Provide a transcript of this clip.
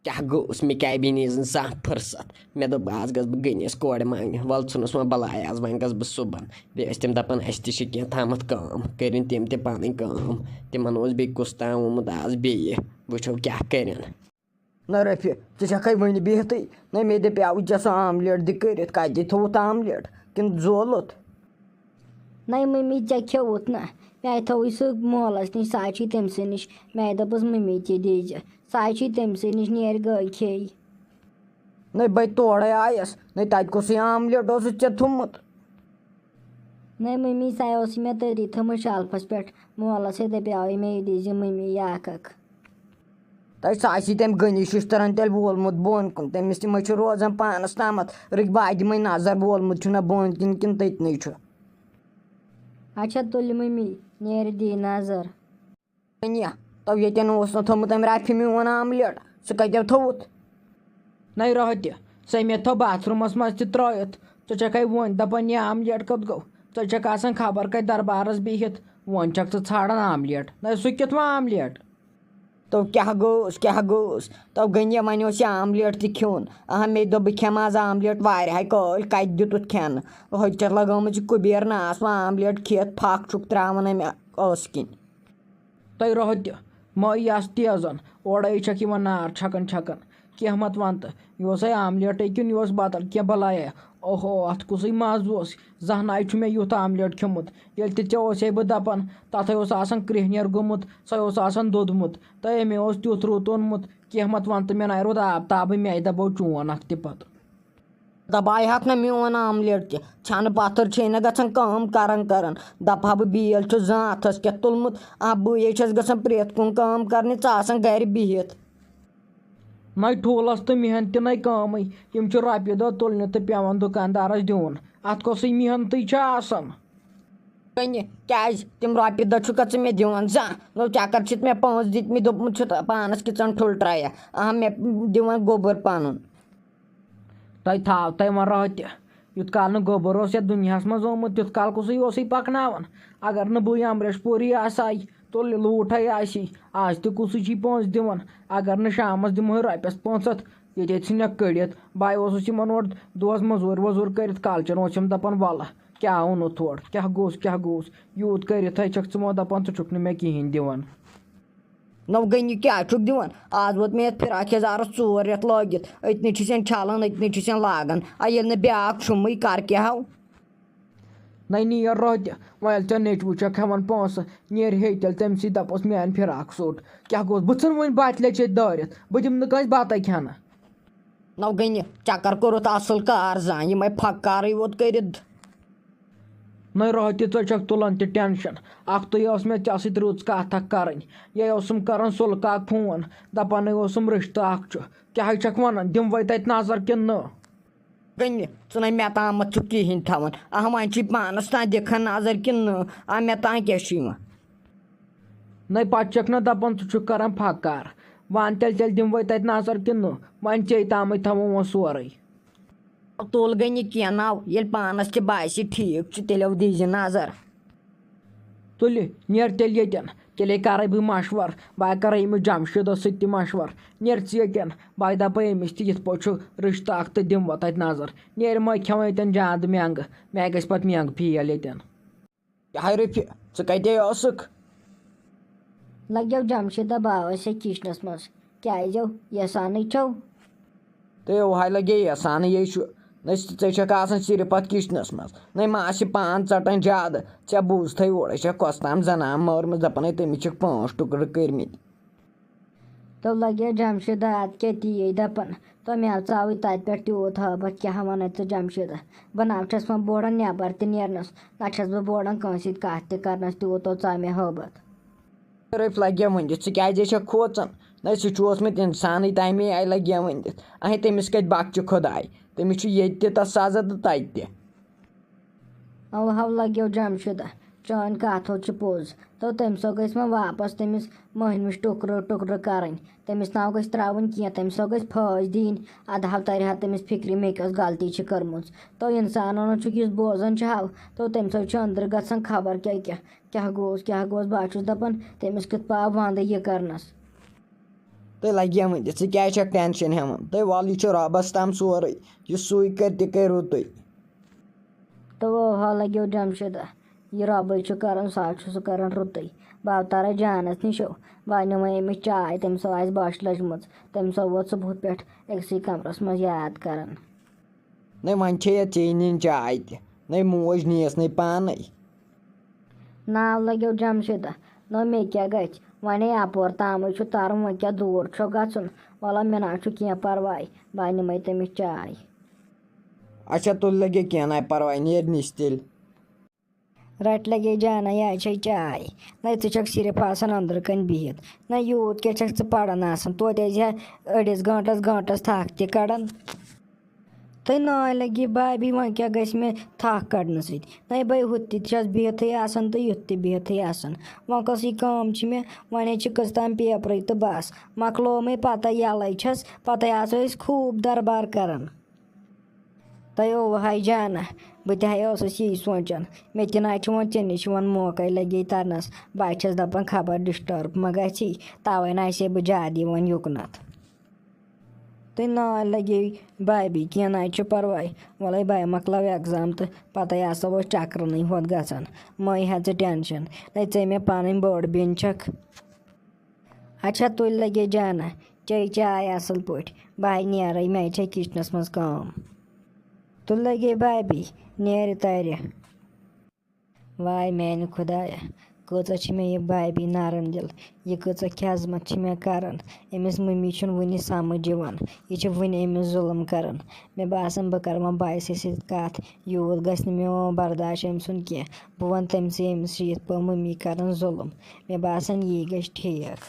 क्या गोस मे क्या नीज साफ फुर्सत मे दोप आज गस बह गनीस कोड़ मांगने वल नुस वो बलाय आज वन गस बह सुबन बे तम दपान अस तह थामत काम करिन तम त पानी काम तिमन बे कुस ताम ओमुत आज बे वो क्या करिन ना रफी ऐ वन बिहत ना मे दपाव सह आमलेट दि कर कत थोत आमलेट कि जोलुत ना मम्मी ऐ खेवुत ना मे थो सह मोलस नश सह तम नश मे दपस मम्मी दीज सह तम नश नेर गई खे ना बह तोड़े आयस ना तत कुस आमलेट ऐ थोमुत ना मम्मी सह मे तरी थोमुत शेल्फस पे मोलस दपाव मे दीज मम्मी यह अख सह तम गनिश तरह तेल वोलमुत बोन कुन तमिस तम रोजान पानस ताम रुक बह दिम नजर वोलमुत बोन किन ततन अच्छा तुल मम्मी नेर दी नजर तो ये थोमुत रफी मोन आमलेट सह कत थोत ना रह सह मे थो बाथरूमस मज त्रित ऐ वन दपान यह आमलेट कत गो ऐ खबर कत दरबारस बिहित वन ाड़ान आमलेट ना सह कित वो आमलेट तो क्या गोस तो गनी वन आमलेट त खोन अह मे दो बह खेम आज आमलेट वाह कल कत दितुत खेन हज लगम कुबेर नास वो आमलेट खेत फक छुक त्रावन मे किन तुम रह मई आस तेजन ओड़े नार छकन कह मत वन तो यह आमलेट किन यह बदल क्या बलाया ओहो अत कुस मज जह ना मे युथ आमलेट खेमुत ये चे बह दपान तथ क्रिहनर गोमुत सह दोदमुत तो मे तुथ रुत ओनमुत कह मत वन तो मे ना रुत आब ताब मे दबो चोन अख तत दबाह ना मोन आमलेट तन पत्थर छे ना गम कर दपा बह बील जाथस क्या तुलमुत बे गसान प्रेत कुन काम करने गर बिहित ना ठूलस तो मेहनत ना कम रोपये दह तुलने तो पेवन दुकानदारस दिन अत कस मेहनत क्या तम रोपये दह मे दिवान चक्कर मे 5 दितम दोपमुत पानस किचन ठुल ट्राया अह मे दिवान गोबर पन तुम थाव तुम रह युत काल न गोबर ये दुनिया मज ओमुत तुत काल कुस पकनावन अगर न बह अमरीश पूरी आसाई तुल लूठे आज तो कुस 5 दिवान अगर न शामस दिमो रोपयस 500 ये थे कड़ित बह ओर दोस मजूर वजूर कर कालचन दपान वल क्या ओनु थोड़ क्या गोस यूत कर मो दपान चुक मे कहें दिवान नव गनी क्या दिवान आज वोत मे फिराक यजारस 4 रेत लगित अतन छालान अतन लागन ये ब्या छुम कर क्या ना नीर रह वल ऐ नेचू हेवान 5 नीर हे तेल तम सी दपस मेन फिराक सूट क्या गोस बह वन बत लच दारित बह दिम बत खेन नव गनी चक्कर कोरुत असल कार जान ये फकार वोत कर ना रह चे तुलान टेंशन अख तो मे ऐ रुच कथ कर ये कर सुल्का फोन दपान रिश्त अख क्या वन दिम वे तत नजर कि न गनी ना मे तामत कहें थवान वन पानस तान दिखन नजर कि न मे तान क्या ना पे ना दपान कर फकार वन तेल दिम वे तत नजर कि न वन चे ताम थमो वो सोरे तुल गनी क्या नव ये पानस तह ठीक तेल दीज नजर तुल नेर तेल तेले कर बह मशवर बह कर जमशेद सत मशवर नेर यन बह दप अमिस यथ पे रिश्त अख तो दिम तत नजर नेर मै खेव ये ज्यादा महंग मे गि पे महंग फेल ये क्या रफी कत लग्यो जमशेद बाव से किचनस मज क्या यसान छो तो हाय लगे यसान ये सिर्फ पे किचनस मज ना मास पान चटान ज्यादा ऐ बूझत ओर कस ताम जनान मरम दपान तमिस 5 टुकड़ कर तो लगे जमशेद अत क्या ती दपान तो मे चाव तत पे तूत हबत क्या वन तो जमशेद बह नस वो बोड़न नबर तस ना बह बोड़न कंस कत कर तूत तो चा मे हबत रफ लगे वन क्या खोचन ना सह मे इंसान तमें आई लगे वन अह तमिस कत बख्च खुदाय तमिस ये सजा तो तत हव लग्यो जमशेद चान कथो पोज तो तम सो गई वो वापस तमिस महनमिश टुकर टुकर कर तमिस नाव गई त्रावन कह तम सो गई फज दिन अदहव तरह तमिस फिक्र मे कस गलती कर्म तो इंसान इस बोजान हव तो तम सो अंदर गसान खबर क्या गोस बह दपान तमिस कित पाव वंद यह करनस تُہۍ لَگہِ ؤنِتھ ژٕ کیٛازِ چھَکھ ٹٮ۪نشَن ہٮ۪وان تُہۍ وَلہٕ یہِ چھُ رۄبَس تام سورُے یہِ سُے کَرِ تہِ کَرِ رُتُے. تہٕ ہۄ لَگیو جَمشیٖدہ یہِ رۄبٕے چھُ کَران سُہ حظ چھُ سُہ کَران رُتُے. بہٕ آو تارا جانَس نِشو بہٕ اَنیو وۄنۍ أمِس چاے تٔمِس آسہِ بۄچھِ لٔجمٕژ تٔمِس ووت صُبحُک پٮ۪ٹھ أکسٕے کَمرَس منٛز یاد کَران. نَے وۄنۍ چھے یَتھ ژےٚ نِنۍ چاے تہِ نَے موج نِیَس نَے پانَے. ناو لَگیو جَمشیٖدہ نو مےٚ کیٛاہ گژھِ وۄنۍ اَپور تامٕے چھُ تَرُن وۄنۍ کیٛاہ دوٗر چھُ گژھُن وَلہٕ مےٚ نہ چھُ کینٛہہ پَرواے بہٕ اَنِمَے تٔمِس چاے. اچھا تُلہِ لَگے کینٛہہ نَے پَرواے نیرِ نِس تیٚلہِ. رَٹہِ لَگے جانا یہِ چھے چاے نَے ژٕ چھَکھ صرف آسان أنٛدرٕ کَنۍ بِہِتھ نَے یوٗت کیٛاہ چھَکھ ژٕ پَران آسان توتہِ ٲسۍ زِ أڑِس گٲنٛٹَس تھَکھ تہِ کَڑان. تہٕ ناے لَگہِ بابی وۄنۍ کیٛاہ گژھِ مےٚ تھَکھ کَڑنہٕ سۭتۍ نَے بٔے ہُتہِ تہِ چھَس بِہِتھٕے آسان تہٕ یُتھ تہِ بِہِتھٕے آسان وۄنۍ کۄسٕے کٲم چھِ مےٚ وۄنۍ چھِ کٔژتام پیپرٕے تہٕ بَس مۄکلومَے پَتَے یَلَے چھَس پَتَے آسو أسۍ خوٗب دربار کَران. تۄہہِ اوٚوٕ ہَے جانا بہٕ تہِ ہَے ٲسٕس یی سونٛچان مےٚ تہِ نَے چھُ وۄنۍ ژےٚ نِش یِوان موقعے لَگے تَرنَس بہٕ چھَس دَپان خبر ڈِسٹٲرٕب ما گژھی تَوَے نَسے بہٕ زیادٕ یِوان یُکنَتھ. تہٕ ناے لَگے بابی کینٛہہ نَے چھُ پَرواے وَلَے بہٕ مۄکلاو اٮ۪گزام تہٕ پَتَے آسو أسۍ چَکرَنٕے ہوت گژھان مَے ہَہ ژٕ ٹٮ۪نشَن نَے ژےٚ مےٚ پَنٕنۍ بٔڑ بیٚنہِ چھَکھ. اچھا تُلہِ لَگے جانا چے چاے اَصٕل پٲٹھۍ بہٕ ہَے نیرَے مےٚ چھے کِچنَس منٛز کٲم. تُلہِ لَگے بابی نیرِ تَرِ. واے میٛانہِ خۄدایا کۭژاہ چھِ مےٚ یہِ بابی نرم دِل یہِ کۭژاہ خٮ۪زمَت چھِ مےٚ کَران أمِس مٔمی چھُنہٕ وٕنہِ سَمٕجھ یِوان یہِ چھِ وٕنہِ أمِس ظُلم کَران مےٚ باسان بہٕ کَرٕ وۄنۍ بایسٕے سۭتۍ کَتھ یوٗت گژھِ نہٕ مےٚ وۄنۍ برداش أمۍ سُنٛد کینٛہہ بہٕ وَنہٕ تٔمۍسٕے أمِس چھِ یِتھ پٲٹھۍ مٔمی کَران ظُلم مےٚ باسان یی گژھِ ٹھیٖک.